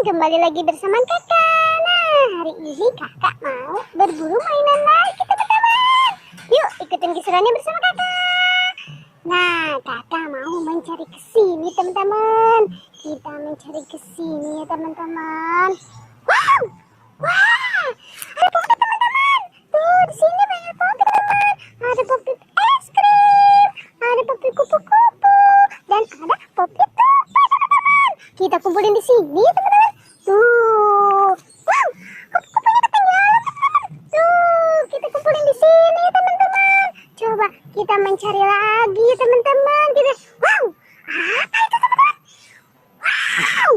kembali lagi bersama kakak. Nah, hari ini kakak mau berburu mainan lagi teman-teman. Yuk ikutin keseruannya bersama kakak. Nah, kakak mau mencari ke sini teman-teman. Kita mencari ke sini ya teman-teman. Wow, wah, ada popit teman-teman. Tuh di sini banyak popit teman. Ada popit es krim, ada popit kupu-kupu, dan ada popit tupai teman-teman. Kita kumpulin di sini ya teman-teman. Tuh, wow, kupu-kupunya ketinggalan teman-teman. Tuh, kita kumpulin di sini ya teman-teman. Coba kita mencari lagi ya teman-teman. Wow, apa itu teman-teman? Wow,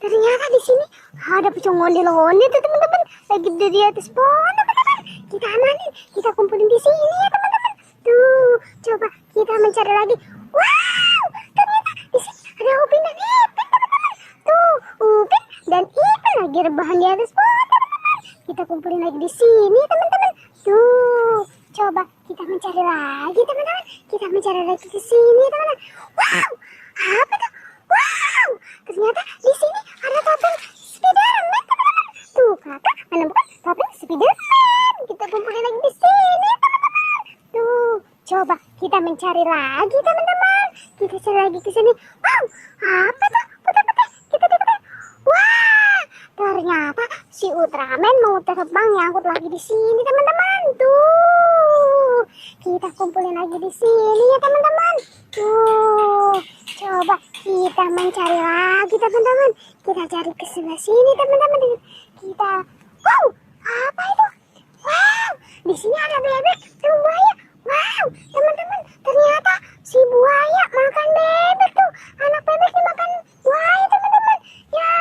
ternyata di sini ada pocong ondel-ondel tuh teman-teman. Lagi di atas pohon teman-teman. Kita amanin, kita kumpulin di sini ya teman-teman. Tuh, coba kita mencari lagi. Wow, ternyata di sini ada Upin dan Ipin teman-teman. Tuh, Upin dan Ipin lagi rebahan di atas pohon teman-teman. Kita kumpulin lagi di sini teman-teman. Tuh, coba kita mencari lagi teman-teman. Kita mencari lagi ke sini teman-teman. Wow, apa tuh? Wow, ternyata di sini ada topeng Spiderman teman-teman. Tuh, kakak menemukan topeng Spiderman. Kita kumpulin lagi di sini teman-teman. Tuh, coba kita mencari lagi teman-teman. Kita cari lagi ke sini. Wow, apa tuh? Putih-putih. Kita deketin. Wah, ternyata si Ultraman mau terbang nyangkut lagi di sini teman-teman. Tuh, kita kumpulin lagi di sini ya teman-teman. Tuh, coba kita mencari lagi teman-teman. Kita cari ke sebelah sini teman-teman. Kita, wow, apa itu? Wow, di sini ada bebek dan buaya. Wow, teman-teman, ternyata si buaya makan bebek tuh. Anak bebek dimakan buaya teman-teman. Ya,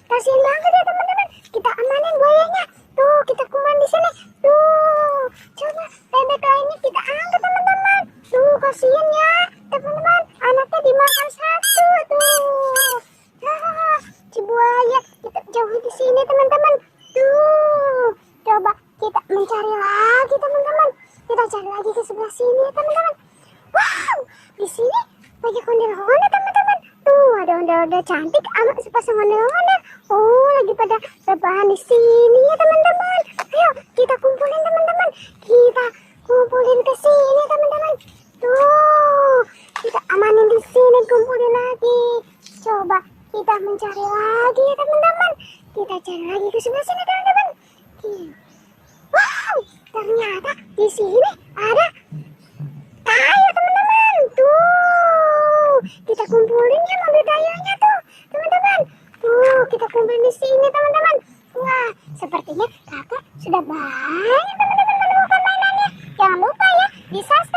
kasihan banget ya teman-teman. Kita amanin buayanya. Tuh, kita kumpulin di sini. Tuh, coba bebek lainnya kita angkat teman-teman. Tuh, kasihan ya teman-teman. Anaknya dimakan satu tuh. Ah, si buaya kita jauh di sini teman-teman. Tuh, coba kita mencari lagi teman-teman. Kita cari lagi ke sebelah sini teman-teman. Wow, di sini banyak ondel-ondel teman-teman. Tuh, ada ondel-ondel cantik sama sepasang ondel-ondel. Oh, lagi pada rebahan di sini ya teman-teman. Ayo kita kumpulin teman-teman. Kita kumpulin ke sini teman-teman. Tuh, kita amanin di sini, kumpulin lagi. Coba kita mencari lagi ya teman-teman. Kita cari lagi ke sebelah sini teman-teman. Wow, ternyata di sini ada tayo teman-teman. Tuh, kita kumpulin ya mobil tayonya tuh teman-teman. Tuh, kita kumpulin di sini teman-teman. Wah, sepertinya kakak sudah banyak teman-teman menemukan mainannya. Jangan lupa ya, di subscribe.